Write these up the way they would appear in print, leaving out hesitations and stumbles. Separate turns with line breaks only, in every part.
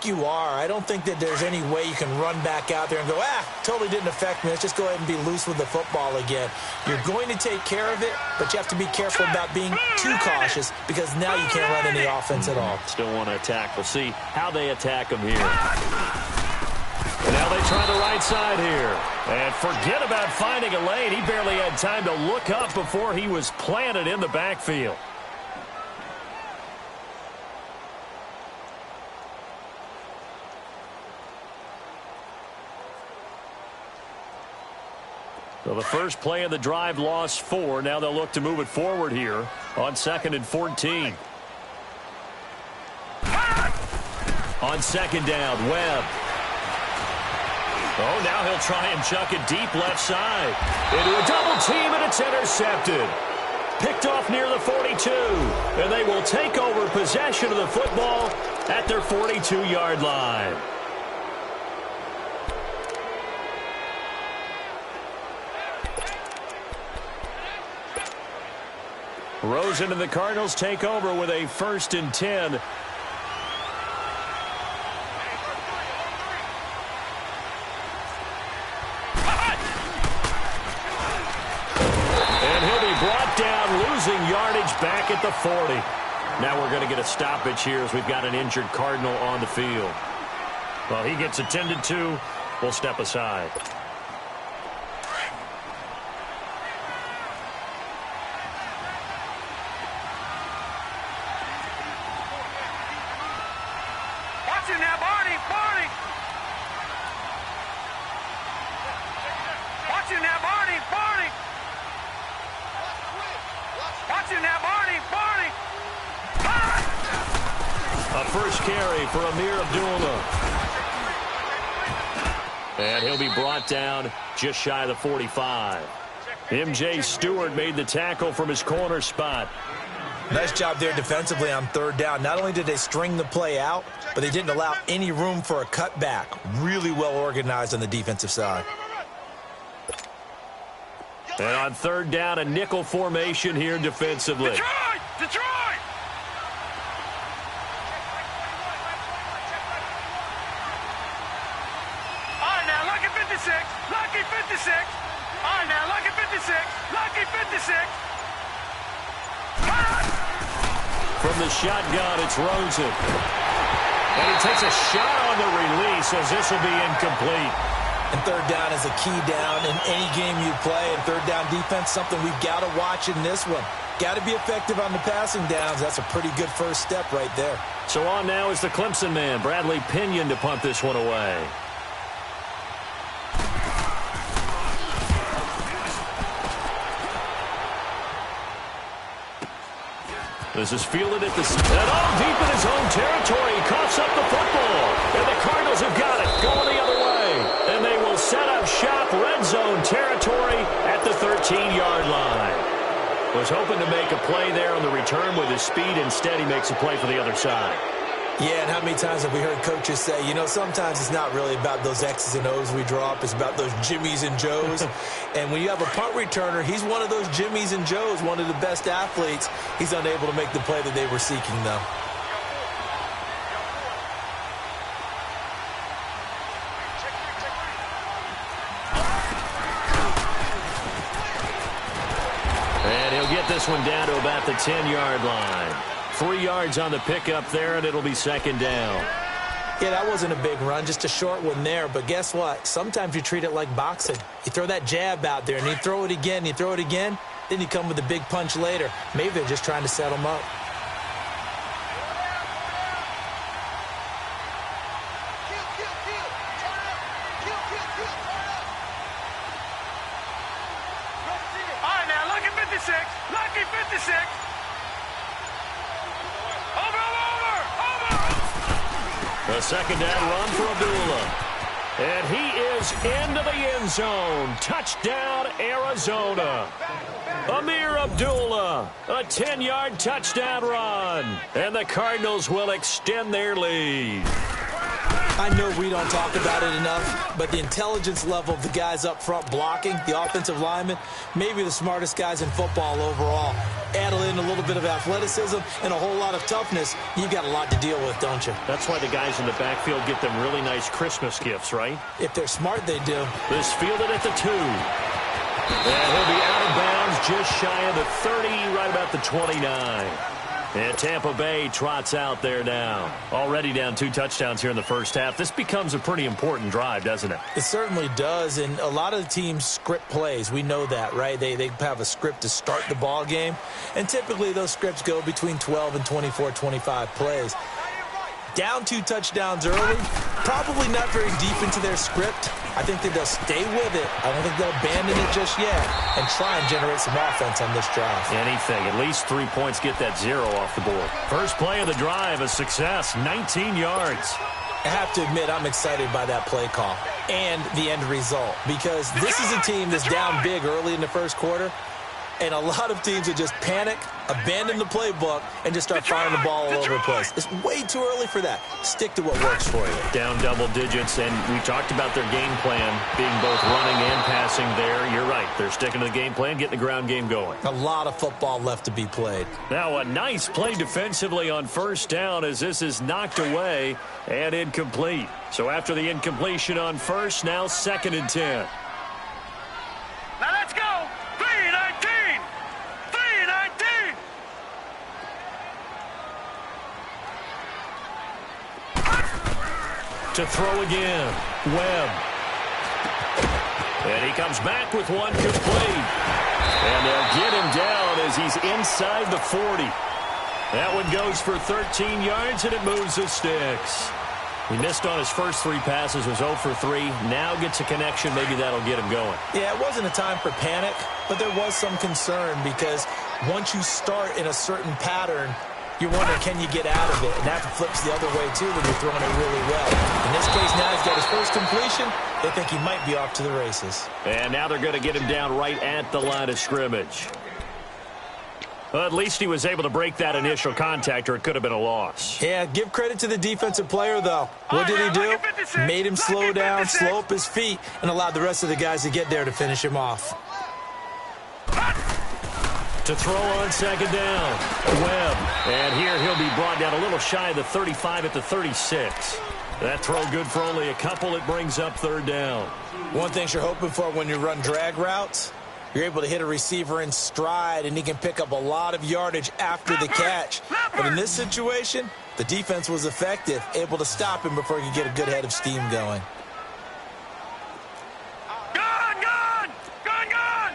think you are. I don't think that there's any way you can run back out there and go, totally didn't affect me. Let's just go ahead and be loose with the football again. You're going to take care of it, but you have to be careful about being too cautious because now you can't run any offense at all.
Still want to attack. We'll see how they attack him here. And now they try the right side here. And forget about finding a lane. He barely had time to look up before he was planted in the backfield. So the first play of the drive lost 4. Now they'll look to move it forward here on 2nd and 14. On 2nd down, Webb. Oh, now he'll try and chuck it deep left side. Into a double team, and it's intercepted. Picked off near the 42. And they will take over possession of the football at their 42-yard line. Rosen and the Cardinals take over with a 1st and 10. And he'll be brought down, losing yardage back at the 40. Now we're going to get a stoppage here as we've got an injured Cardinal on the field. Well, he gets attended to. We'll step aside. And he'll be brought down just shy of the 45. M.J. Stewart made the tackle from his corner spot.
Nice job there defensively on 3rd down. Not only did they string the play out, but they didn't allow any room for a cutback. Really well organized on the defensive side.
And on 3rd down, a nickel formation here defensively.
Detroit! Detroit! Lucky 56. All right, now, lucky 56. Lucky 56.
From the shotgun, it's Rosen. And he takes a shot on the release as this will be incomplete.
And 3rd down is a key down in any game you play. And 3rd down defense, something we've got to watch in this one. Got to be effective on the passing downs. That's a pretty good first step right there.
So on now is the Clemson man, Bradley Pinion, to punt this one away. This is fielded at the... And all deep in his own territory. He coughs up the football. And the Cardinals have got it. Going the other way. And they will set up shop, red zone territory at the 13-yard line. Was hoping to make a play there on the return with his speed. Instead, he makes a play for the other side.
Yeah, and how many times have we heard coaches say, you know, sometimes it's not really about those X's and O's we draw up. It's about those Jimmies and Joes. And when you have a punt returner, he's one of those Jimmies and Joes, one of the best athletes. He's unable to make the play that they were seeking, though.
And he'll get this one down to about the 10-yard line. 3 yards on the pickup there, and it'll be 2nd down.
Yeah, that wasn't a big run, just a short one there. But guess what? Sometimes you treat it like boxing. You throw that jab out there, and you throw it again, you throw it again, then you come with a big punch later. Maybe they're just trying to set them up.
All right, now, lucky 56. Lucky 56.
A 2nd down run for Abdullah. And he is into the end zone. Touchdown, Arizona. Amir Abdullah, a 10-yard touchdown run. And the Cardinals will extend their lead.
I know we don't talk about it enough, but the intelligence level of the guys up front blocking, the offensive linemen, maybe the smartest guys in football overall. Add in a little bit of athleticism and a whole lot of toughness, you've got a lot to deal with, don't you?
That's why the guys in the backfield get them really nice Christmas gifts, right?
If they're smart, they do.
This fielded at the 2. And he'll be out of bounds just shy of the 30, right about the 29. And Tampa Bay trots out there now. Already down 2 touchdowns here in the first half. This becomes a pretty important drive, doesn't it?
It certainly does, and a lot of the teams script plays. We know that, right? They have a script to start the ball game, and typically those scripts go between 12 and 24, 25 plays. Down 2 touchdowns early, probably not very deep into their script. I think that they'll stay with it. I don't think they'll abandon it just yet and try and generate some offense on this drive.
Anything. At least 3 points, get that 0 off the board. First play of the drive, a success, 19 yards.
I have to admit, I'm excited by that play call and the end result because this is a team that's down big early in the first quarter, and a lot of teams that just panic, abandon the playbook, and just start firing the ball all over the place. It's way too early for that. Stick to what works for you.
Down double digits, and we talked about their game plan being both running and passing there. You're right. They're sticking to the game plan, getting the ground game going.
A lot of football left to be played.
Now a nice play defensively on first down as this is knocked away and incomplete. So after the incompletion on first, now 2nd and 10.
Now let's go. 3-19. 3-19.
To throw again, Webb. And he comes back with one complete. And they'll get him down as he's inside the 40. That one goes for 13 yards, and it moves the sticks. He missed on his first 3 passes, was 0 for 3. Now gets a connection. Maybe that'll get him going.
Yeah, it wasn't a time for panic, but there was some concern because once you start in a certain pattern, you're wondering, can you get out of it? And that flips the other way, too, when you're throwing it really well. In this case, now he's got his first completion. They think he might be off to the races.
And now they're going to get him down right at the line of scrimmage. Well, at least he was able to break that initial contact, or it could have been a loss.
Yeah, give credit to the defensive player, though. What did he do? Made him slow down, slow up his feet, and allowed the rest of the guys to get there to finish him off.
To throw on 2nd down, Webb. And here he'll be brought down a little shy of the 35 at the 36. That throw good for only a couple. It brings up 3rd down.
One thing you're hoping for when you run drag routes, you're able to hit a receiver in stride, and he can pick up a lot of yardage after the catch. But in this situation, the defense was effective, able to stop him before he could get a good head of steam going.
Gun, gun! Gun, gun!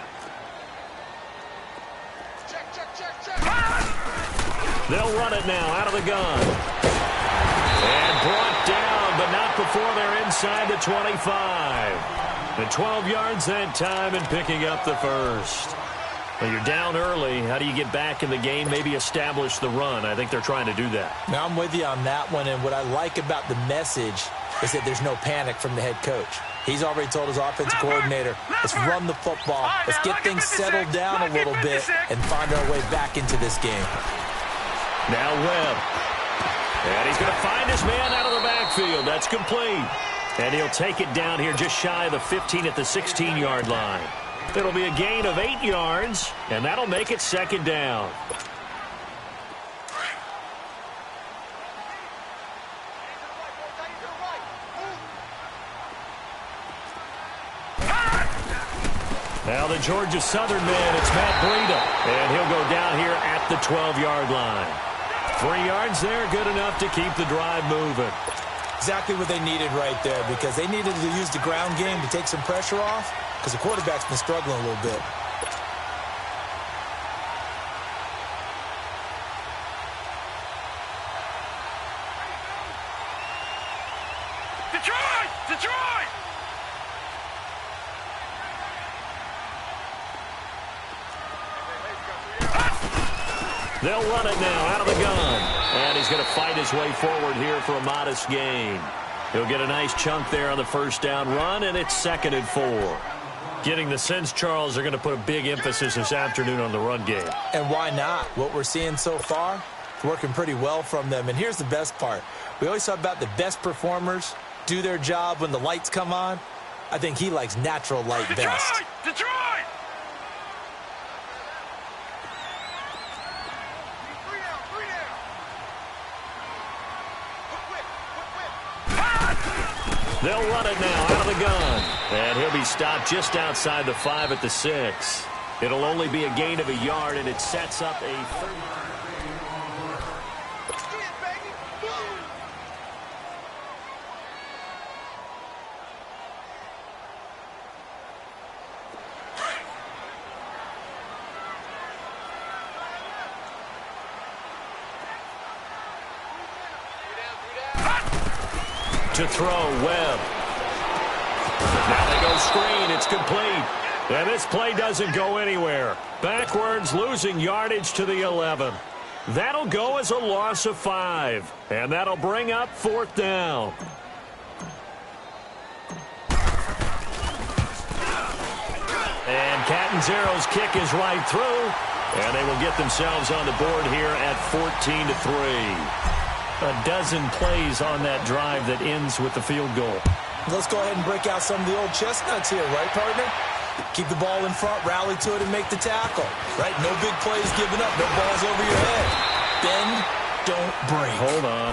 They'll run it now out of the gun. And brought down, but not before they're inside the 25. And 12 yards that time and picking up the first. Well, you're down early. How do you get back in the game? Maybe establish the run. I think they're trying to do that.
Now, I'm with you on that one, and what I like about the message is that there's no panic from the head coach. He's already told his offensive coordinator, let's run the football. Let's get things settled down a little bit and find our way back into this game.
Now Webb. And he's going to find his man out of the backfield. That's complete. And he'll take it down here just shy of the 15 at the 16-yard line. It'll be a gain of 8 yards, and that'll make it 2nd down. Now the Georgia Southern man, it's Matt Breida. And he'll go down here at the 12-yard line. 3 yards there, good enough to keep the drive moving.
Exactly what they needed right there, because they needed to use the ground game to take some pressure off, because the quarterback's been struggling a little bit.
Detroit! Detroit!
They'll run it now out of the gun. And he's going to fight his way forward here for a modest gain. He'll get a nice chunk there on the first down run, and it's 2nd and 4. Getting the sense, Charles, they're going to put a big emphasis this afternoon on the run game.
And why not? What we're seeing so far, it's working pretty well from them. And here's the best part. We always talk about the best performers do their job when the lights come on. I think he likes natural light best.
Detroit!
They'll run it now out of the gun. And he'll be stopped just outside the 5 at the 6. It'll only be a gain of a yard, and it sets up a third. To throw, Webb. Now they go screen. It's complete. And this play doesn't go anywhere. Backwards, losing yardage to the 11. That'll go as a loss of 5. And that'll bring up 4th down. And Catanzaro's kick is right through. And they will get themselves on the board here at 14-3. A dozen plays on that drive that ends with the field goal.
Let's go ahead and break out some of the old chestnuts here, right, partner? Keep the ball in front, rally to it, and make the tackle, right? No big plays given up, no balls over your head. Bend, don't break.
Hold on.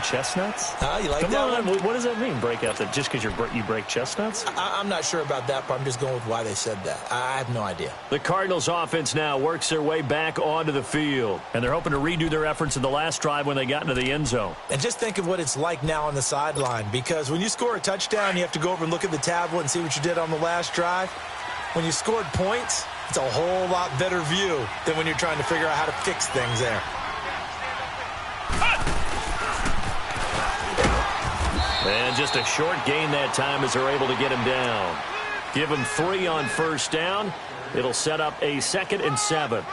Chestnuts?
You like
Come
that
on.
one?
What does that mean, break out? That just because you break chestnuts?
I'm not sure about that, but I'm just going with why they said that. I have no idea.
The Cardinals offense now works their way back onto the field, and they're hoping to redo their efforts in the last drive when they got into the end zone.
And just think of what it's like now on the sideline, because when you score a touchdown, you have to go over and look at the tablet and see what you did on the last drive. When you scored points, it's a whole lot better view than when you're trying to figure out how to fix things there.
And just a short gain that time as they're able to get him down. Give him 3 on first down. It'll set up a 2nd and 7.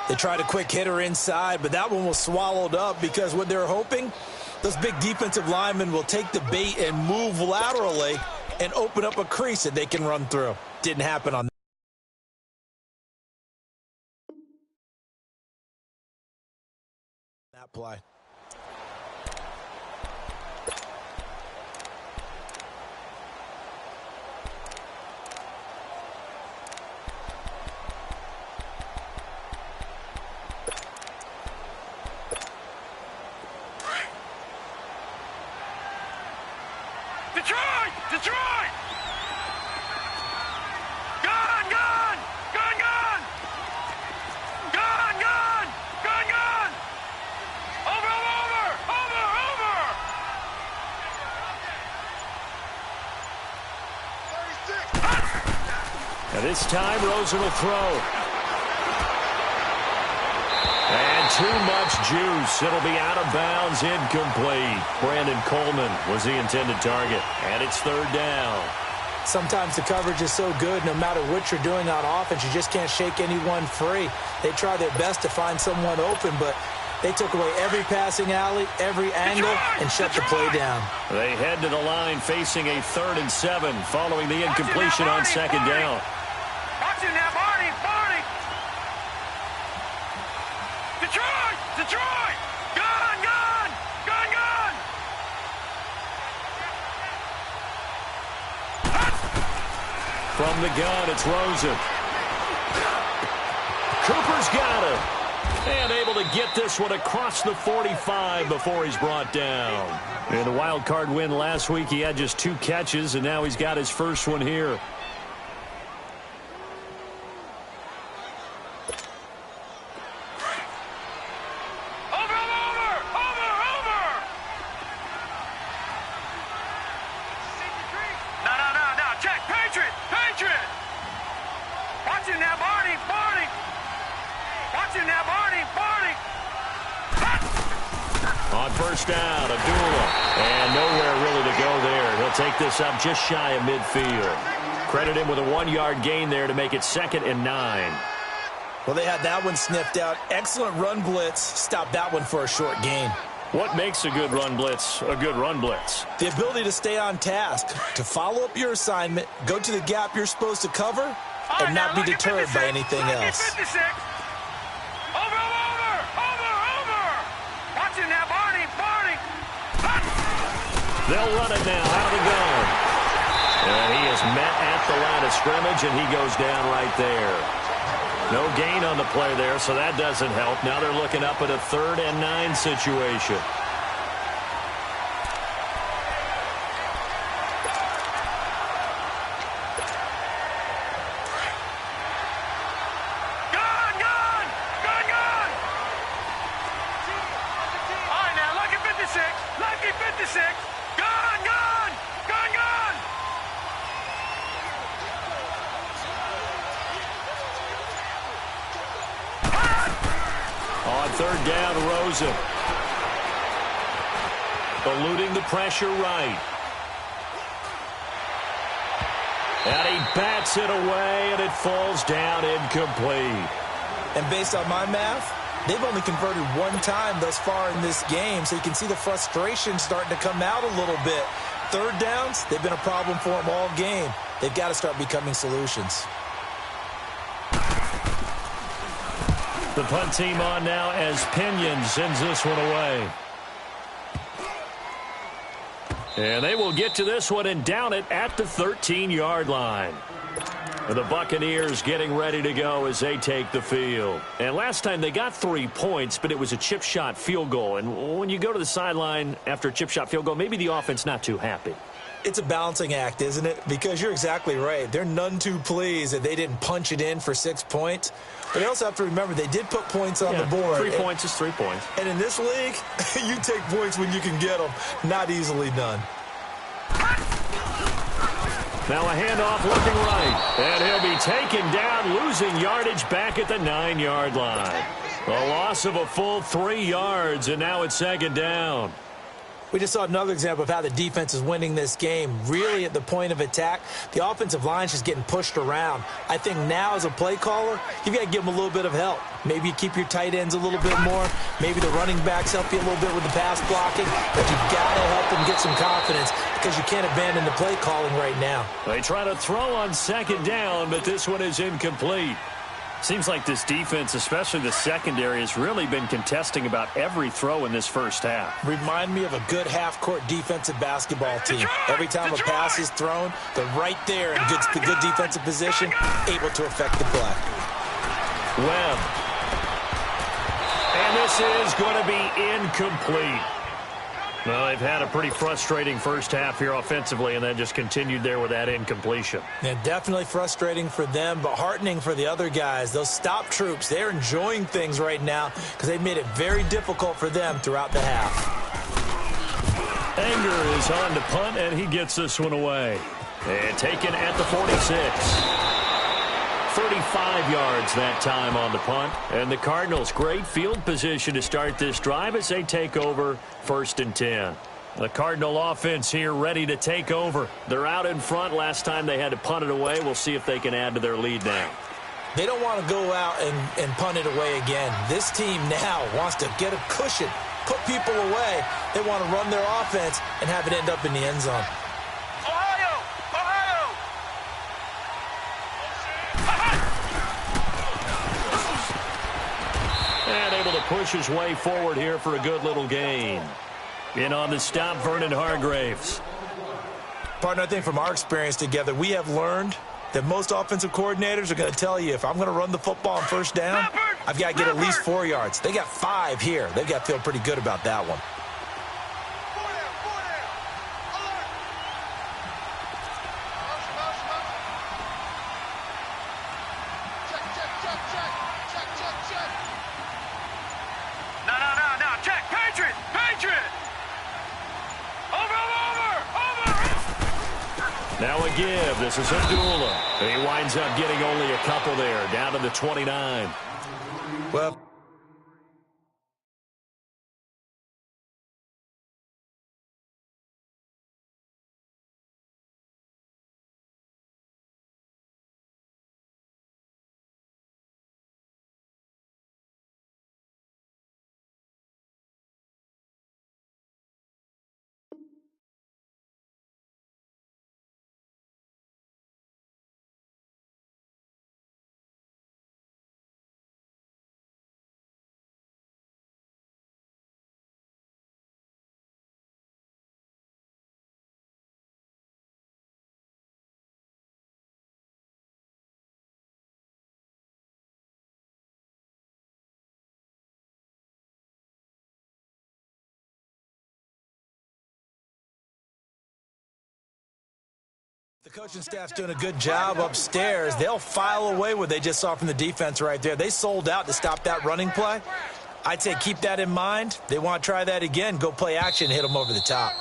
They tried a quick hitter inside, but that one was swallowed up because what they're hoping, those big defensive linemen will take the bait and move laterally and open up a crease that they can run through. Didn't happen on that play.
Detroit! Gun! Gun! Gun! Gun! Gun! Gun! Gun! Gun! Over! Over! Over! Over!
36. Now this time, Rosen will throw. And too much juice. It'll be out of bounds, incomplete. Brandon Coleman was the intended target. And it's 3rd down.
Sometimes the coverage is so good, no matter what you're doing on offense, you just can't shake anyone free. They try their best to find someone open, but they took away every passing alley, every angle, and shut the play down.
They head to the line facing a 3rd and 7 following the incompletion on 2nd down.
Watch it now, Barney! Barney! Detroit! Detroit! Gun! Gun! Gun! Gun!
From the gun, it's Rosen. Cooper's got him. And able to get this one across the 45 before he's brought down. In the wild card win last week, he had just 2 catches, and now he's got his first one here. On first down, Abdullah. And nowhere really to go there. He'll take this up just shy of midfield. Credit him with a 1-yard gain there to make it 2nd and 9.
Well, they had that one sniffed out. Excellent run blitz. Stopped that one for a short gain.
What makes a good run blitz a good run blitz?
The ability to stay on task, to follow up your assignment, go to the gap you're supposed to cover, and not be deterred by anything else.
56. Over! Watch it now, Barney!
They'll run it now out of the gun. And he is met at the line of scrimmage, and he goes down right there. No gain on the play there, so that doesn't help. Now they're looking up at a 3rd and 9 situation. On 3rd down, Rosen. Eluding the pressure right. And he bats it away, and it falls down incomplete.
And based on my math, they've only converted 1 time thus far in this game, so you can see the frustration starting to come out a little bit. 3rd downs, they've been a problem for them all game. They've got to start becoming solutions.
The punt team on now as Pinion sends this one away. And they will get to this one and down it at the 13-yard line. And the Buccaneers getting ready to go as they take the field. And last time they got 3 points, but it was a chip shot field goal. And when you go to the sideline after a chip shot field goal, maybe the offense not too happy.
It's a balancing act, isn't it? Because you're exactly right. They're none too pleased that they didn't punch it in for 6 points. But they also have to remember they did put points on the board.
3 points is 3 points.
And in this league, you take points when you can get them. Not easily done.
Now a handoff looking right. And he'll be taken down, losing yardage back at the 9-yard line. A loss of a full 3 yards, and now it's 2nd down.
We just saw another example of how the defense is winning this game. Really at the point of attack, the offensive line is just getting pushed around. I think now as a play caller, you've got to give them a little bit of help. Maybe you keep your tight ends a little bit more. Maybe the running backs help you a little bit with the pass blocking. But you've got to help them get some confidence because you can't abandon the play calling right now.
They try to throw on 2nd down, but this one is incomplete. Seems like this defense, especially the secondary, has really been contesting about every throw in this first half.
Remind me of a good half-court defensive basketball team. Every time a pass is thrown, they're right there in good defensive position, able to affect the play.
Webb. And this is going to be incomplete. Well, they've had a pretty frustrating first half here offensively, and then just continued there with that incompletion.
Yeah, definitely frustrating for them, but heartening for the other guys. Those stop troops, they're enjoying things right now because they've made it very difficult for them throughout the half.
Anger is on to punt, and he gets this one away. And taken at the 46. 35 yards that time on the punt. And the Cardinals, great field position to start this drive as they take over 1st and 10. The Cardinal offense here ready to take over. They're out in front. Last time they had to punt it away. We'll see if they can add to their lead now.
They don't want to go out and punt it away again. This team now wants to get a cushion, put people away. They want to run their offense and have it end up in the end zone.
And able to push his way forward here for a good little gain. In on the stop, Vernon Hargraves.
Partner, I think from our experience together, we have learned that most offensive coordinators are going to tell you, if I'm going to run the football on 1st down, I've got to get at least 4 yards. They got 5 here. They've got to feel pretty good about that one.
Now a give. This is Abdullah. He winds up getting only a couple there, down to the 29.
Well, The coaching staff's doing a good job upstairs. They'll file away what they just saw from the defense right there. They sold out to stop that running play. I'd say keep that in mind. They want to try that again. Go play action, hit them over the top.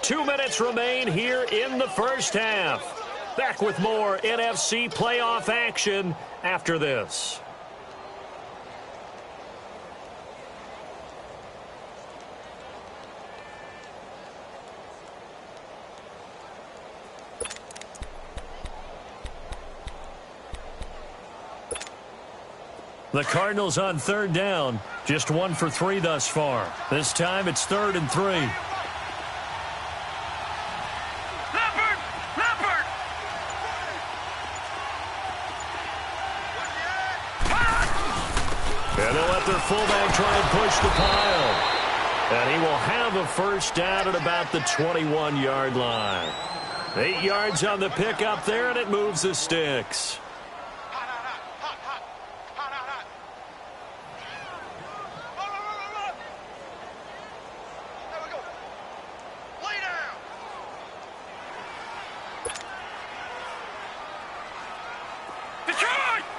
2 minutes remain here in the first half. Back with more NFC playoff action after this. The Cardinals on third down, just 1 for 3 thus far. This time it's 3rd and 3.
Leopard!
And they'll let their fullback try and push the pile. And he will have a first down at about the 21-yard line. 8 yards on the pickup there, and it moves the sticks.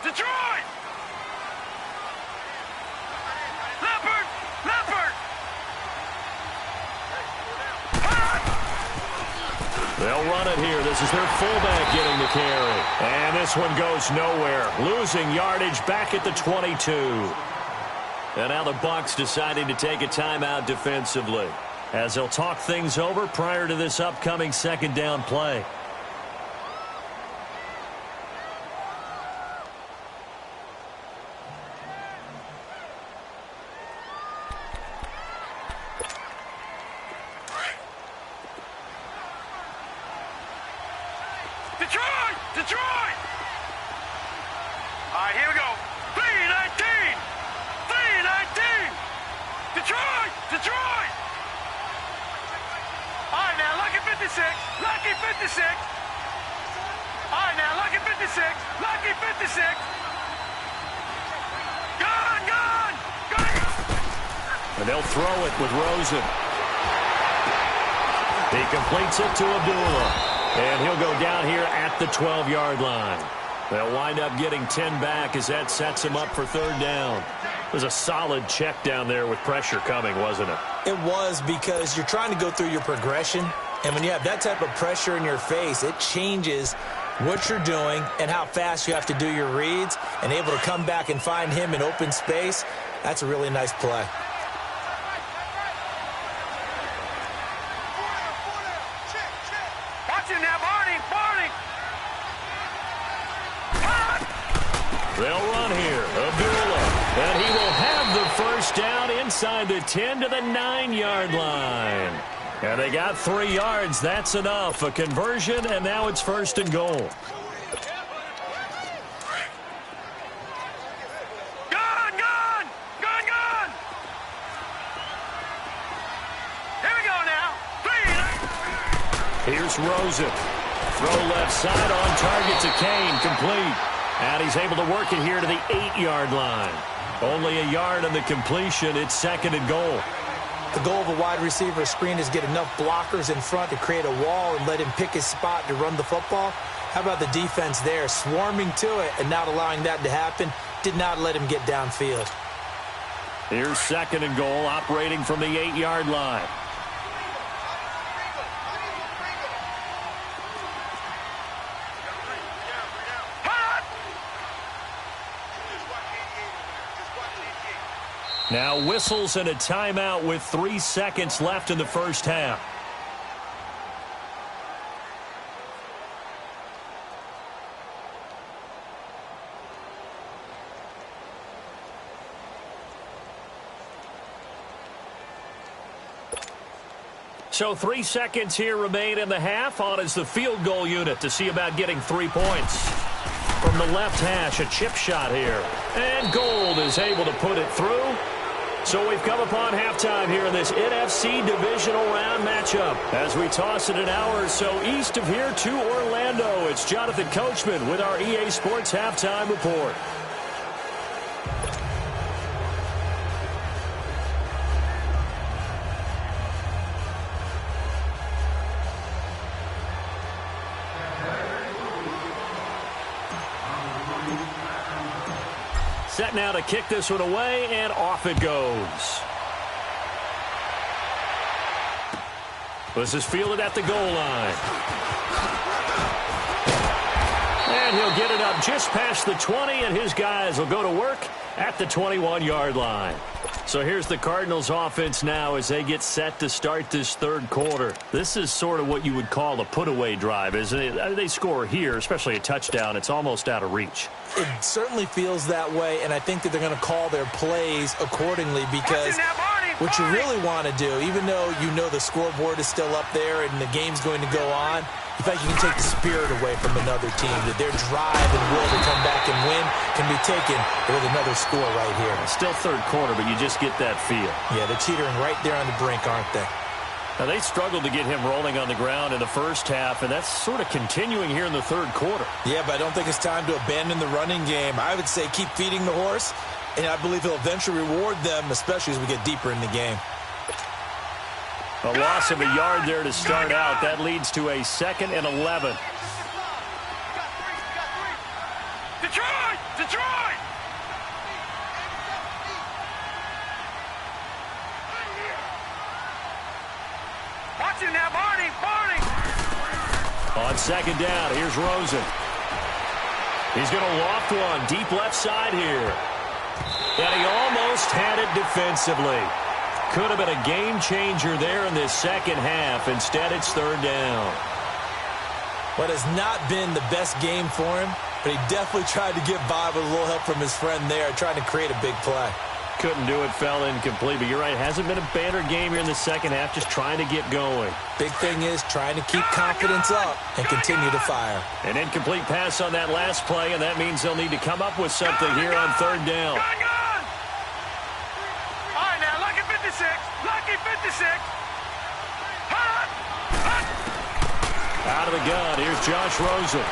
Detroit! Leopard!
They'll run it here. This is their fullback getting the carry. And this one goes nowhere. Losing yardage back at the 22. And now the Bucs deciding to take a timeout defensively, as they'll talk things over prior to this upcoming second down play.
Detroit! All right, here we go. 3-19! Detroit! All right, now, lucky 56. All right, now, lucky 56. Gone!
And they'll throw it with Rosen. He completes it to Abdullah. And he'll go down here at the 12-yard line. They'll wind up getting 10 back as that sets him up for third down. It was a solid check down there with pressure coming, wasn't it?
It was, because you're trying to go through your progression. And when you have that type of pressure in your face, it changes what you're doing and how fast you have to do your reads. And able to come back and find him in open space, that's a really nice play.
They'll run here. Abdullah. And he will have the first down inside the 10 to the 9-yard line. And they got 3 yards. That's enough. A conversion, and now it's 1st and goal.
Gone! Here we go now.
Here's Rosen. Throw left side on target to Kane. Complete. And he's able to work it here to the 8-yard line. Only a yard on the completion. It's 2nd and goal.
The goal of a wide receiver screen is get enough blockers in front to create a wall and let him pick his spot to run the football. How about the defense there, swarming to it and not allowing that to happen? Did not let him get downfield.
Here's 2nd and goal, operating from the 8-yard line. Now whistles and a timeout with 3 seconds left in the first half. So 3 seconds here remain in the half. On is the field goal unit to see about getting 3 points. From the left hash, a chip shot here. And Gold is able to put it through. So we've come upon halftime here in this NFC divisional round matchup. As we toss it an hour or so east of here to Orlando, it's Jonathan Coachman with our EA Sports Halftime Report. set now to kick this one away, and off it goes. This is fielded at the goal line. And he'll get it up just past the 20, and his guys will go to work at the 21-yard line. So here's the Cardinals offense now as they get set to start this third quarter. This is sort of what you would call a put-away drive, isn't it? They score here, especially a touchdown. It's almost out of reach.
It certainly feels that way, and I think that they're going to call their plays accordingly because what you really want to do, even though you know the scoreboard is still up there and the game's going to go on, in fact, you can take the spirit away from another team, that their drive and will to come back and win can be taken with another score right here.
Still third quarter, but you just get that feel.
Yeah, they're teetering right there on the brink, aren't they?
Now, they struggled to get him rolling on the ground in the first half, and that's sort of continuing here in the third quarter.
Yeah, but I don't think it's time to abandon the running game. I would say keep feeding the horse, and I believe he'll eventually reward them, especially as we get deeper in the game.
A loss of a yard there to start out. That leads to a 2nd and 11.
Detroit! Detroit! Watch it now, Barney! Barney!
On 2nd down, here's Rosen. He's going to loft one deep left side here. And he almost had it defensively. Could have been a game changer there in this second half. Instead, it's 3rd down.
What has not been the best game for him, but he definitely tried to get by with a little help from his friend there, trying to create a big play.
Couldn't do it, fell incomplete. But you're right, hasn't been a banner game here in the second half, just trying to get going.
Big thing is trying to keep confidence up and continue to fire.
An incomplete pass on that last play, and that means they'll need to come up with something here on 3rd down.
All right, now, Lucky 56. Lucky 56. Hot! Hot!
Out of the gun, here's Josh Rosen.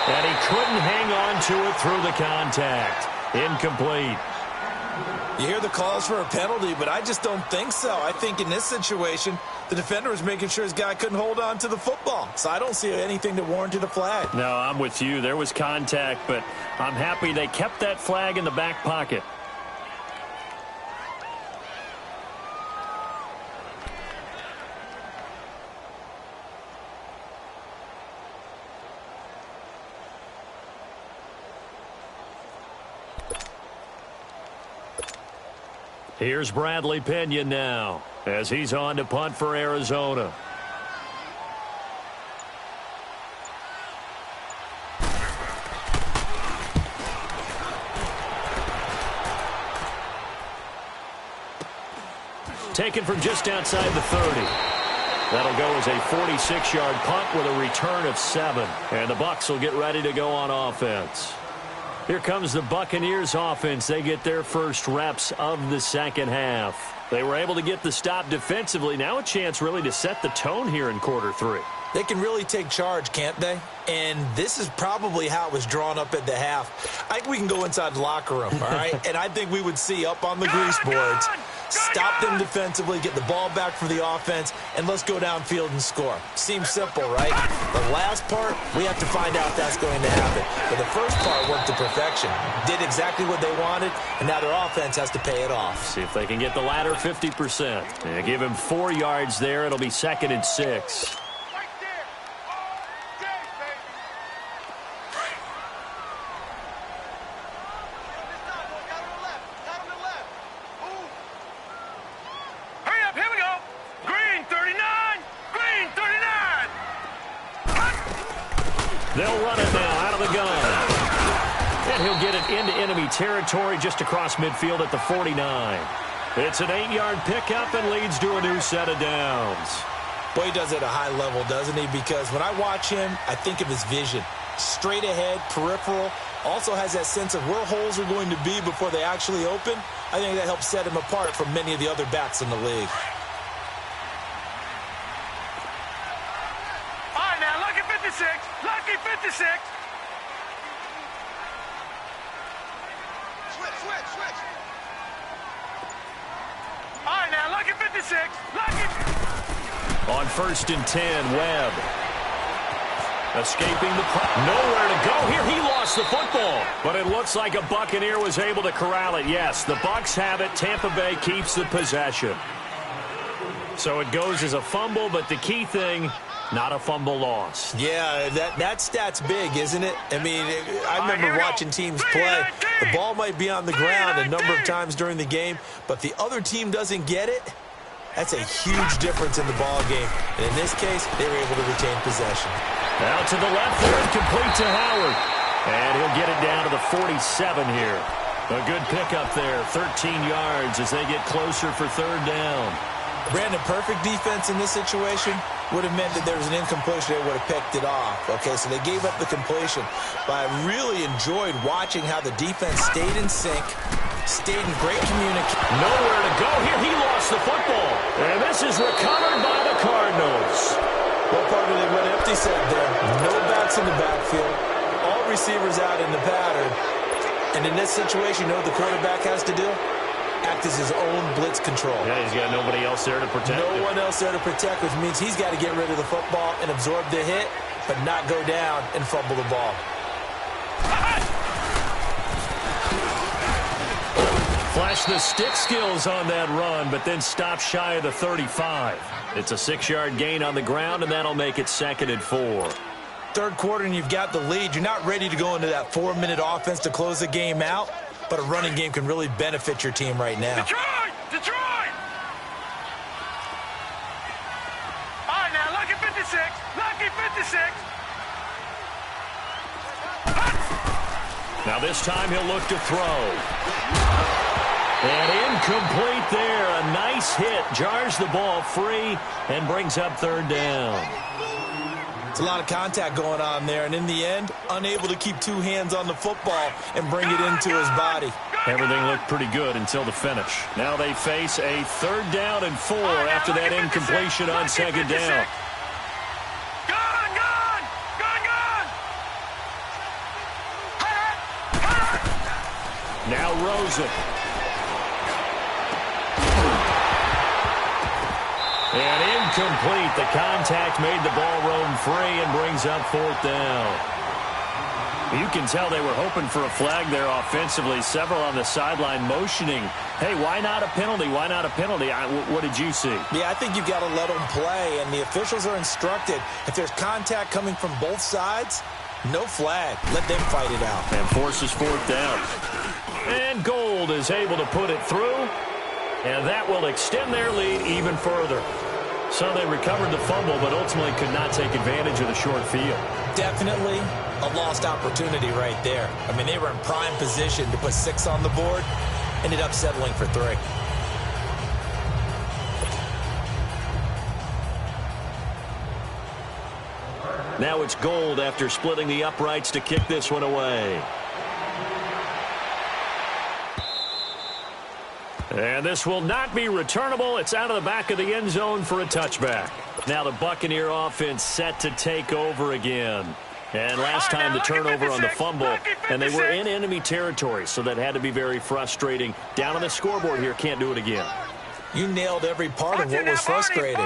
And he couldn't hang on to it through the contact. Incomplete.
You hear the calls for a penalty, but I just don't think so. I think in this situation, the defender was making sure his guy couldn't hold on to the football. So I don't see anything that warranted a flag.
No, I'm with you. There was contact, but I'm happy they kept that flag in the back pocket. Here's Bradley Pinion now as he's on to punt for Arizona. Taken from just outside the 30. That'll go as a 46-yard punt with a return of 7. And the Bucs will get ready to go on offense. Here comes the Buccaneers offense. They get their first reps of the second half. They were able to get the stop defensively. Now a chance really to set the tone here in quarter 3.
They can really take charge, can't they? And this is probably how it was drawn up at the half. I think we can go inside the locker room, all right? And I think we would see up on the grease boards, stop them defensively, get the ball back for the offense, and let's go downfield and score. Seems simple, right? The last part, we have to find out if that's going to happen. But the first part worked to perfection. Did exactly what they wanted, and now their offense has to pay it off.
See if they can get the latter 50%. They give him 4 yards there. It'll be 2nd and 6. They'll run it now out of the gun. And he'll get it into enemy territory just across midfield at the 49. It's an 8-yard pickup and leads to a new set of downs.
Boy, he does it at a high level, doesn't he? Because when I watch him, I think of his vision. Straight ahead, peripheral. Also has that sense of where holes are going to be before they actually open. I think that helps set him apart from many of the other backs in the league.
All right, now, Lucky 56. Lucky 56. Switch. All right, now, Lucky 56. Lucky.
On 1st and 10, Webb. Escaping the nowhere to go here. He lost the football. But it looks like a Buccaneer was able to corral it. Yes, the Bucs have it. Tampa Bay keeps the possession. So it goes as a fumble, but the key thing, not a fumble loss.
Yeah, that stat's big, isn't it? I mean, I remember watching teams play. The ball might be on the ground a number of times during the game, but the other team doesn't get it. That's a huge difference in the ball game. And in this case, they were able to retain possession.
Out to the left there and complete to Howard. And he'll get it down to the 47 here. A good pickup there, 13 yards as they get closer for third down.
Brandon, perfect defense in this situation would have meant that there was an incompletion. They would have picked it off. Okay, so they gave up the completion. But I really enjoyed watching how the defense stayed in sync, stayed in great communication.
Nowhere to go here. He lost the football. And this is recovered by the Cardinals.
Well, part of what Empty said there, no backs in the backfield, all receivers out in the pattern. And in this situation, you know what the quarterback has to do? Act as his own blitz control.
Yeah, he's got nobody else there to protect him.
No one else there to protect, which means he's got to get rid of the football and absorb the hit, but not go down and fumble the ball.
Flash the stick skills on that run, but then stop shy of the 35. It's a 6-yard gain on the ground, and that'll make it 2nd and 4.
Third quarter, and you've got the lead. You're not ready to go into that 4-minute offense to close the game out, but a running game can really benefit your team right now.
Detroit! Detroit! All right, now, lucky 56. Lucky 56.
Now this time he'll look to throw. And incomplete there. A nice hit. Jars the ball free and brings up third down.
It's a lot of contact going on there, and in the end, unable to keep two hands on the football and bring it into his body.
Everything looked pretty good until the finish. Now they face a 3rd down and 4 after that incompletion on 2nd down. Now Rosen. And incomplete. The contact made the ball roam free and brings up 4th down. You can tell they were hoping for a flag there offensively. Several on the sideline motioning, hey, why not a penalty? Why not a penalty? What did you see?
Yeah, I think you've got to let them play, and the officials are instructed. If there's contact coming from both sides, no flag. Let them fight it out.
And forces 4th down. And Gold is able to put it through, and that will extend their lead even further. So they recovered the fumble, but ultimately could not take advantage of the short field.
Definitely a lost opportunity right there. I mean, they were in prime position to put 6 on the board, ended up settling for 3.
Now it's Gold after splitting the uprights to kick this one away. And this will not be returnable. It's out of the back of the end zone for a touchback. Now the Buccaneer offense set to take over again. And last time the turnover on the fumble, and they were in enemy territory, so that had to be very frustrating. Down on the scoreboard here, can't do it again.
You nailed every part of what was frustrating.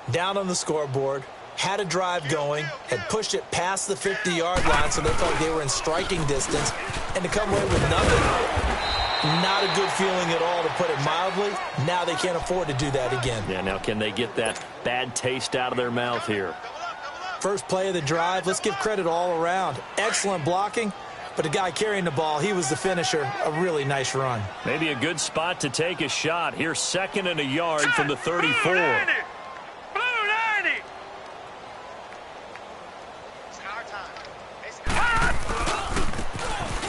Down on the scoreboard, had a drive going, had pushed it past the 50-yard line, so they felt like they were in striking distance, and to come away with nothing. Not a good feeling at all, to put it mildly. Now they can't afford to do that again.
Yeah, now can they get that bad taste out of their mouth here?
First play of the drive, let's give credit all around. Excellent blocking, but the guy carrying the ball, he was the finisher. A really nice run.
Maybe a good spot to take a shot. Here's 2nd and a yard from the 34.
Blue 90.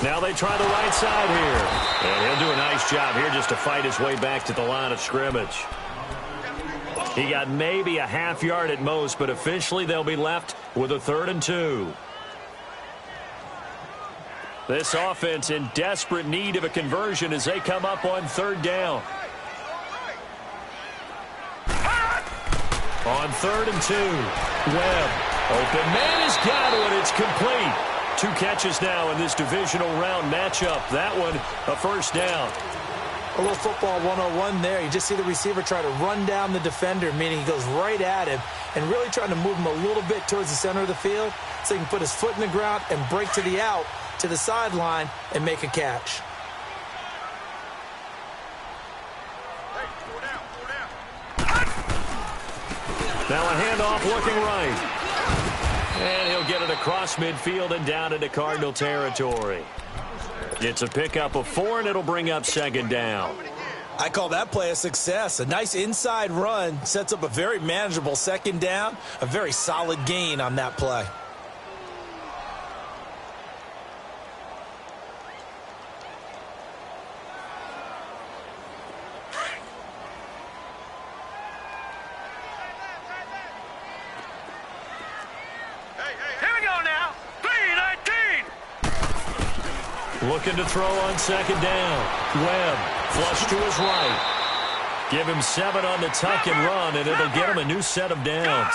Now they try the right side here. And he'll do a nice job here just to fight his way back to the line of scrimmage. He got maybe a half yard at most, but officially they'll be left with a 3rd and 2. This offense in desperate need of a conversion as they come up on 3rd down. On 3rd and 2, Webb. Open man has got it. It's complete. 2 catches now in this divisional round matchup. That one, a 1st down.
A little football 101 there. You just see the receiver try to run down the defender, meaning he goes right at him and really trying to move him a little bit towards the center of the field so he can put his foot in the ground and break to the out, to the sideline, and make a catch.
Now a handoff looking right. And he'll get it across midfield and down into Cardinal territory. It's a pickup of 4, and it'll bring up second down.
I call that play a success. A nice inside run sets up a very manageable second down, a very solid gain on that play.
Looking to throw on second down. Webb, flush to his right. Give him 7 on the tuck and run, and it'll get him a new set of downs.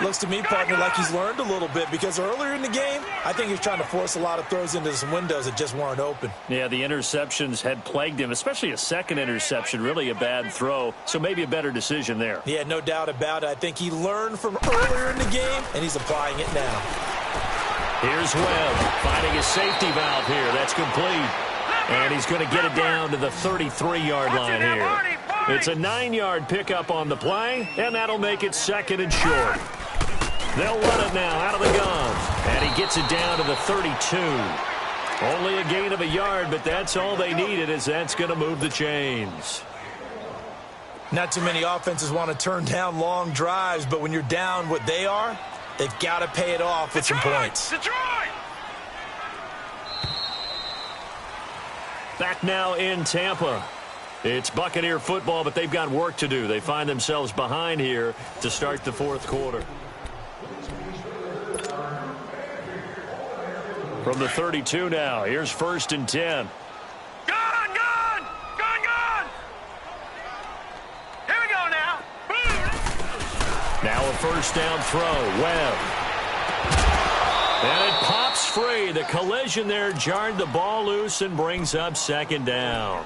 Looks to me, partner, like he's learned a little bit, because earlier in the game, I think he was trying to force a lot of throws into some windows that just weren't open.
Yeah, the interceptions had plagued him, especially a second interception, really a bad throw, so maybe a better decision there.
Yeah, no doubt about it. I think he learned from earlier in the game, and he's applying it now.
Here's Webb finding his safety valve here. That's complete. And he's going to get it down to the 33-yard line here. It's a 9-yard pickup on the play, and that'll make it second and short. They'll run it now out of the gun. And he gets it down to the 32. Only a gain of a yard, but that's all they needed, as that's going to move the chains.
Not too many offenses want to turn down long drives, but when you're down what they are, they've got to pay it off with some points.
Back now in Tampa. It's Buccaneer football, but they've got work to do. They find themselves behind here to start the fourth quarter. From the 32 now, here's 1st and 10. Now a first down throw. Webb. And it pops free. The collision there jarred the ball loose and brings up second down.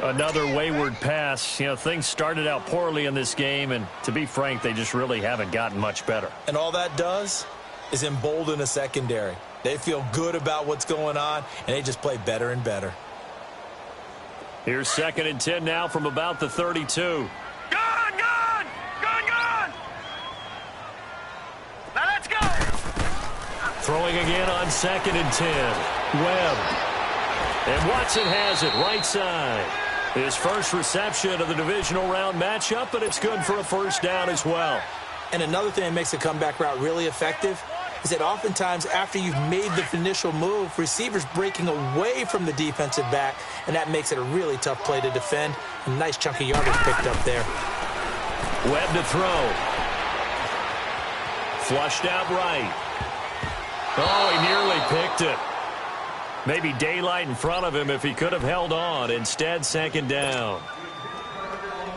Another wayward pass. You know, things started out poorly in this game, and to be frank, they just really haven't gotten much better.
And all that does is embolden a secondary. They feel good about what's going on, and they just play better and better.
Here's 2nd and 10 now from about the 32. Throwing again on 2nd and 10. Webb. And Watson has it right side. His first reception of the divisional round matchup, but it's good for a first down as well.
And another thing that makes the comeback route really effective is that oftentimes after you've made the initial move, receivers breaking away from the defensive back, and that makes it a really tough play to defend. A nice chunk of yardage picked up there.
Webb to throw. Flushed out right. Oh, he nearly picked it. Maybe daylight in front of him if he could have held on. Instead, second down.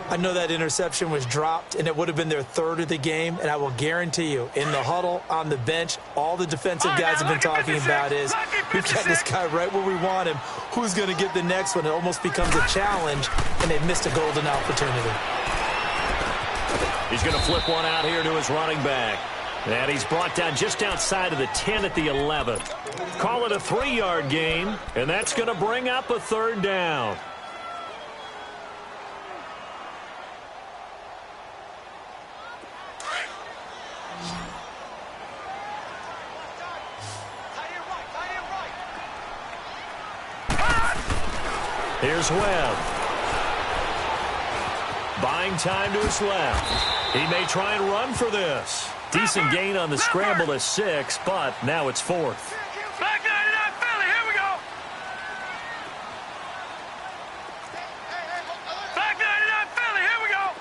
I know that interception was dropped, and it would have been their 3rd of the game, and I will guarantee you, in the huddle, on the bench, all the defensive guys have been talking about is, we've got this guy right where we want him. Who's going to get the next one? It almost becomes a challenge, and they've missed a golden opportunity.
He's going to flip one out here to his running back. And he's brought down just outside of the 10 at the 11. Call it a 3-yard gain, and that's going to bring up a 3rd down. Here's Webb. Buying time to his left. He may try and run for this. Decent gain on the scramble to 6, but now it's 4th.
Back 99 Philly, here we go. Back 99 Philly, here we go.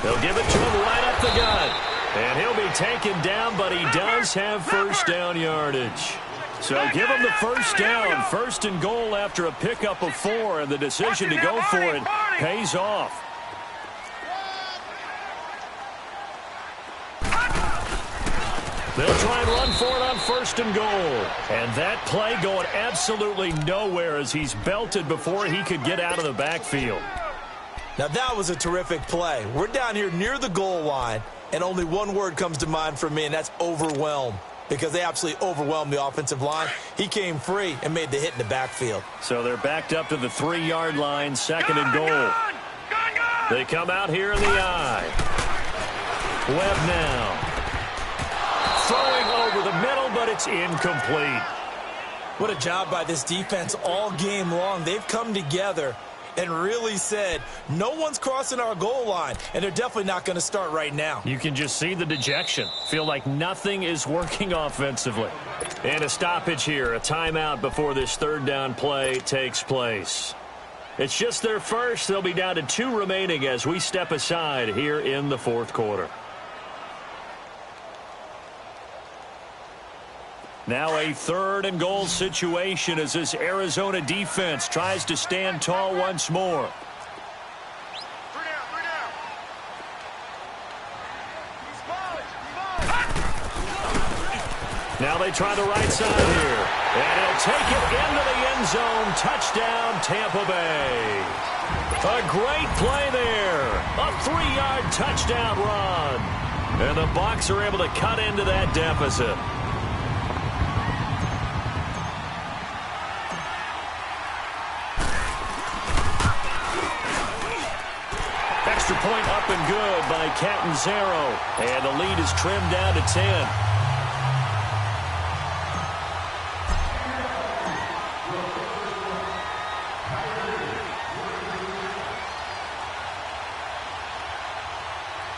They'll give it to him right up the gut. And he'll be taken down, but he does have first down yardage. So give him the first down. 1st and goal after a pickup of 4, and the decision to go for it pays off. They'll try and run for it on 1st and goal. And that play going absolutely nowhere as he's belted before he could get out of the backfield.
Now that was a terrific play. We're down here near the goal line, and only one word comes to mind for me, and that's overwhelmed. Because they absolutely overwhelmed the offensive line. He came free and made the hit in the backfield.
So they're backed up to the 3-yard line, 2nd and goal. They come out here in the eye. Webb now. Throwing over the middle, but it's incomplete.
What a job by this defense all game long. They've come together and really said, no one's crossing our goal line, and they're definitely not going to start right now.
You can just see the dejection. Feel like nothing is working offensively. And a stoppage here, a timeout before this 3rd down play takes place. It's just their first. They'll be down to 2 remaining as we step aside here in the 4th quarter. Now a 3rd and goal situation as this Arizona defense tries to stand tall once more. Now they try the right side here. And he'll take it into the end zone. Touchdown, Tampa Bay. A great play there. A 3-yard touchdown run. And the Bucs are able to cut into that deficit. Extra point up and good by Catanzaro. And the lead is trimmed down to 10.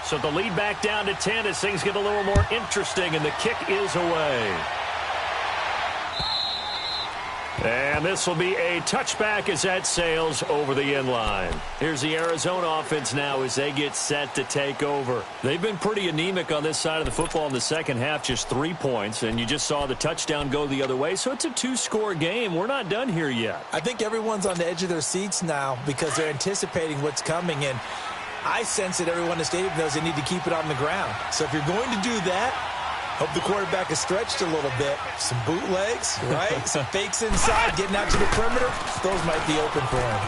So the lead back down to 10 as things get a little more interesting, and the kick is away. And this will be a touchback as that sails over the end line. Here's the Arizona offense now as they get set to take over. They've been pretty anemic on this side of the football in the second half, just 3 points, and you just saw the touchdown go the other way, so it's a 2-score game. We're not done here yet.
I think everyone's on the edge of their seats now because they're anticipating what's coming, and I sense that everyone in the stadium knows they need to keep it on the ground. So if you're going to do that, hope the quarterback is stretched a little bit. Some bootlegs, right? Some fakes inside, getting out to the perimeter. Those might be open for him.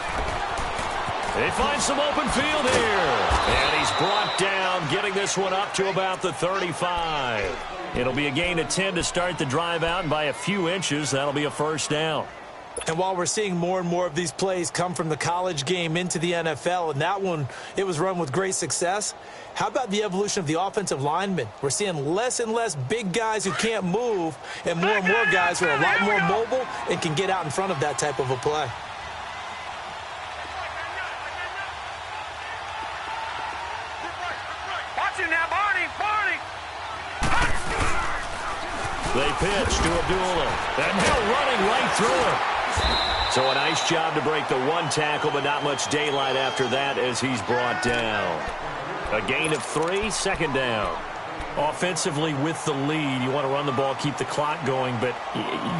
They find some open field here. And he's brought down, getting this one up to about the 35. It'll be a gain of 10 to start the drive out, and by a few inches, that'll be a 1st down.
And while we're seeing more and more of these plays come from the college game into the NFL, and that one, it was run with great success, how about the evolution of the offensive linemen? We're seeing less and less big guys who can't move and more guys who are a lot more mobile and can get out in front of that type of a play.
Watch it now, Barney!
They pitch to Abdullah. And now running right through him. So a nice job to break the 1 tackle, but not much daylight after that as he's brought down. A gain of 3, 2nd down. Offensively with the lead, you want to run the ball, keep the clock going, but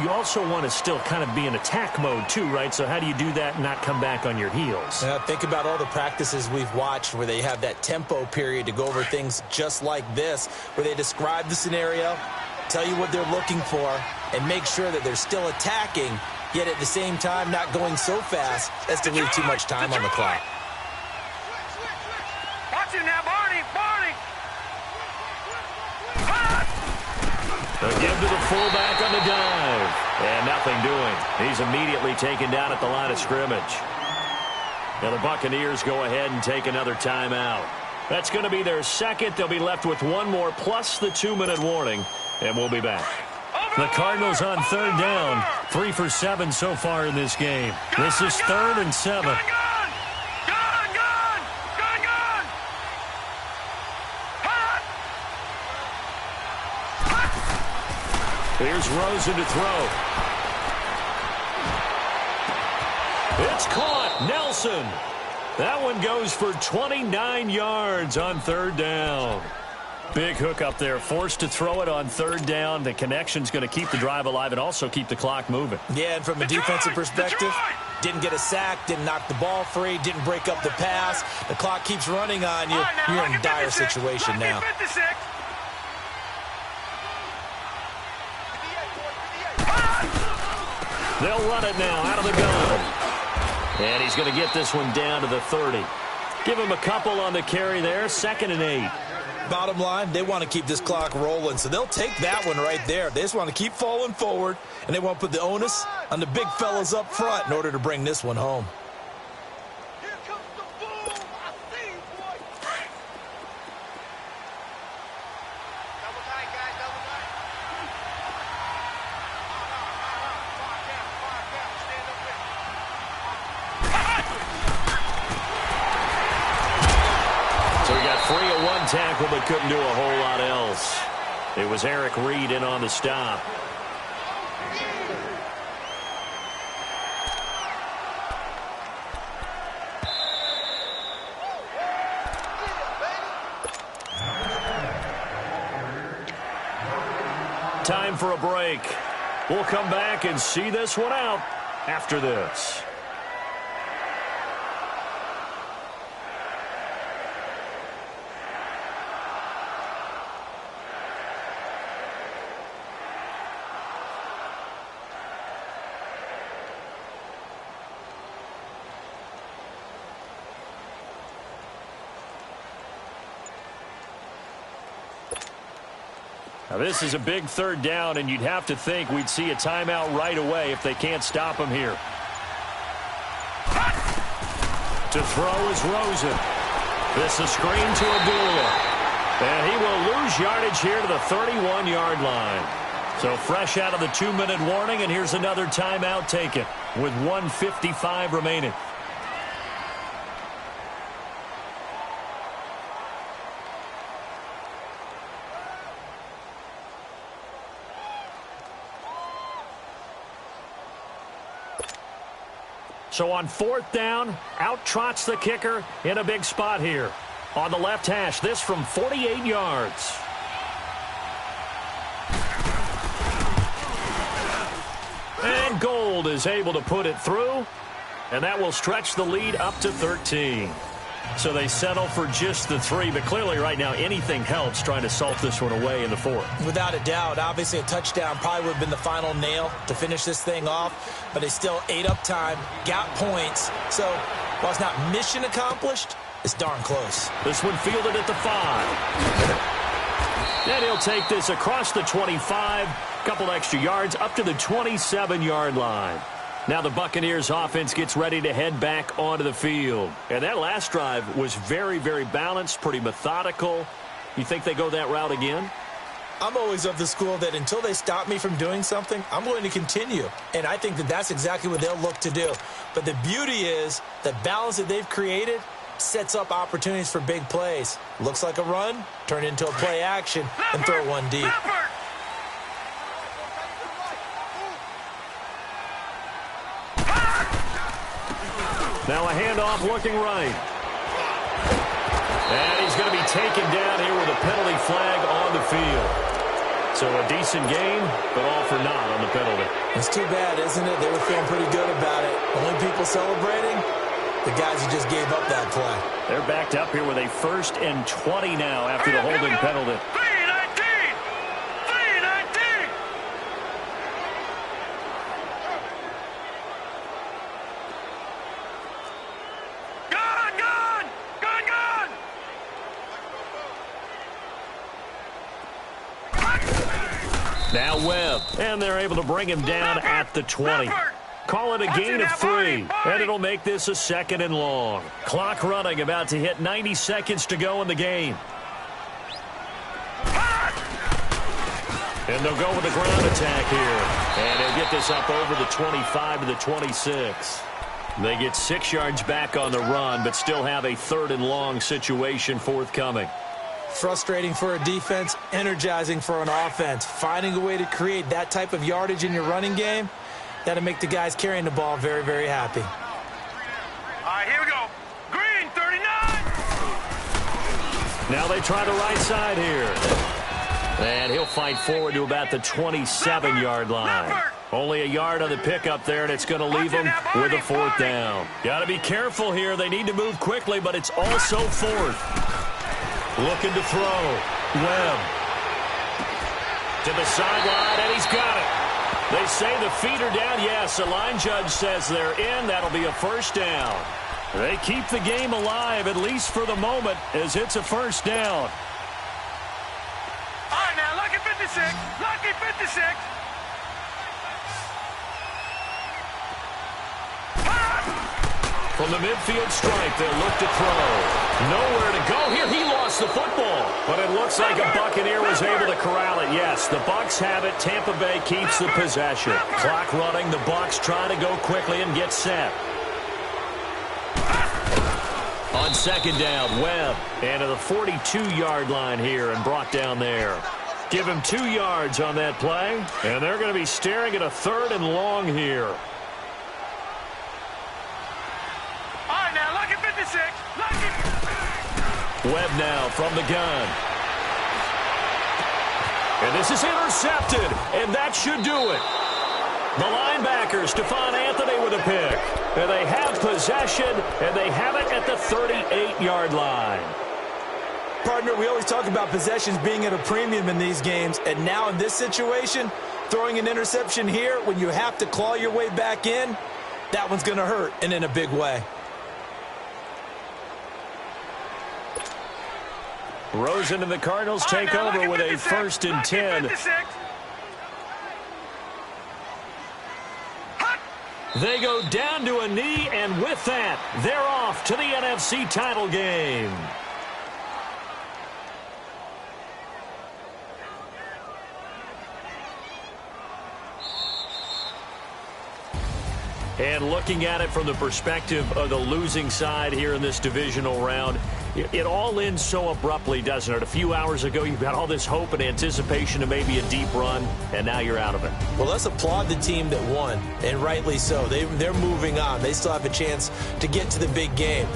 you also want to still kind of be in attack mode too, right? So how do you do that and not come back on your heels?
Think about all the practices we've watched where they have that tempo period to go over things just like this, where they describe the scenario, tell you what they're looking for, and make sure that they're still attacking, yet at the same time not going so fast as to leave too much time on the clock.
Watch it now, Barney!
A give to the fullback on the dive. And nothing doing. He's immediately taken down at the line of scrimmage. Now the Buccaneers go ahead and take another timeout. That's going to be their 2nd. They'll be left with 1 more plus the 2-minute warning. And we'll be back. The Cardinals on 3rd down. 3 for 7 so far in this game. This is 3rd and 7.
Gun!
Here's Rosen to throw. It's caught. Nelson. That one goes for 29 yards on 3rd down. Big hook up there. Forced to throw it on 3rd down. The connection's going to keep the drive alive and also keep the clock moving.
Yeah, and from a defensive perspective, didn't get a sack, didn't knock the ball free, didn't break up the pass. The clock keeps running on you. You're in a dire situation now.
They'll run it now out of the gun. And he's going to get this one down to the 30. Give him a couple on the carry there, 2nd and 8.
Bottom line, they want to keep this clock rolling, so they'll take that one right there. They just want to keep falling forward, and they want to put the onus on the big fellas up front in order to bring this one home.
Here comes the boom. I see you, boy. Double night, guys. Double night. Far down. Stand up there.
So he got free of one tackle but couldn't do a whole lot else. It was Eric Reed in on the stop. Time for a break. We'll come back and see this one out after this. Now this is a big 3rd down, and you'd have to think we'd see a timeout right away if they can't stop him here. To throw is Rosen. This is screen to Abdullah. And he will lose yardage here to the 31-yard line. So fresh out of the 2-minute warning, and here's another timeout taken with 1:55 remaining. So on 4th down, out trots the kicker in a big spot here. On the left hash, this from 48 yards. And Gold is able to put it through, and that will stretch the lead up to 13. So they settle for just the 3, but clearly right now anything helps trying to salt this one away in the 4th.
Without a doubt, obviously a touchdown probably would have been the final nail to finish this thing off, but they still ate up time, got points. So while it's not mission accomplished, it's darn close.
This one fielded at the 5. And he'll take this across the 25, couple extra yards up to the 27-yard line. Now the Buccaneers offense gets ready to head back onto the field. And that last drive was very, very balanced, pretty methodical. You think they go that route again?
I'm always of the school that until they stop me from doing something, I'm going to continue. And I think that that's exactly what they'll look to do. But the beauty is the balance that they've created sets up opportunities for big plays. Looks like a run, turn into a play action, and throw one deep.
Now a handoff looking right. And he's going to be taken down here with a penalty flag on the field. So a decent game, but all for naught on the penalty.
It's too bad, isn't it? They were feeling pretty good about it. Only people celebrating, the guys who just gave up that play.
They're backed up here with a 1st and 20 now after the holding penalty.
3-19! 3-19! Gun! Gun! Gun! Gun!
Now Webb, and they're able to bring him down at the 20. Call it a gain of 3, and it'll make this a 2nd and long. Clock running, about to hit 90 seconds to go in the game. And they'll go with the ground attack here. And they'll get this up over the 25 to the 26. They get 6 yards back on the run, but still have a 3rd and long situation forthcoming.
Frustrating for a defense, energizing for an offense. Finding a way to create that type of yardage in your running game, that'll make the guys carrying the ball very, very happy.
All right, here we go. Green, 39!
Now they try the right side here. And he'll fight forward to about the 27-yard line. Only a yard on the pickup there, and it's going to leave them with a 4th down. Got to be careful here. They need to move quickly, but it's also 4th. Looking to throw. Webb. To the sideline, and he's got it. They say the feet are down. Yes, the line judge says they're in. That'll be a first down. They keep the game alive, at least for the moment, as it's a first down.
All right, now, lucky 56. Lucky 56.
From the midfield stripe, they'll look to throw. Nowhere to go here. He lost the football. But it looks like a Buccaneer was able to corral it. Yes, the Bucs have it. Tampa Bay keeps the possession. Clock running. The Bucs try to go quickly and get set. On second down, Webb. And to the 42-yard line here and brought down there. Give him 2 yards on that play. And they're going to be staring at a 3rd and long here. Webb now from the gun. And this is intercepted, and that should do it. The linebacker, Stephon Anthony, with a pick. And they have possession, and they have it at the 38-yard line.
Partner, we always talk about possessions being at a premium in these games, and now in this situation, throwing an interception here when you have to claw your way back in, that one's going to hurt, and in a big way.
Rosen and the Cardinals take over with a 1st and 10. They go down to a knee, and with that, they're off to the NFC title game. And looking at it from the perspective of the losing side here in this divisional round, it all ends so abruptly, doesn't it? A few hours ago, you've got all this hope and anticipation of maybe a deep run, and now you're out of it.
Well, let's applaud the team that won, and rightly so. They're moving on. They still have a chance to get to the big game.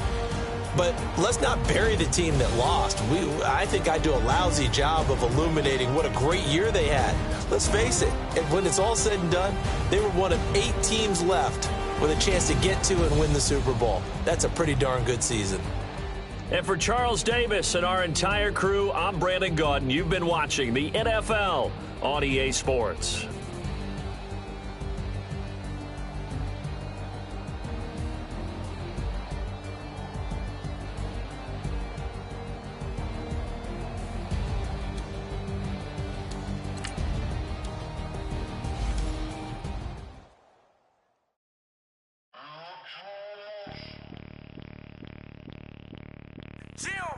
But let's not bury the team that lost. I think I do a lousy job of illuminating what a great year they had. Let's face it, when it's all said and done, they were one of 8 teams left with a chance to get to and win the Super Bowl. That's a pretty darn good season.
And for Charles Davis and our entire crew, I'm Brandon Gaudin. You've been watching the NFL on EA Sports.
Zero.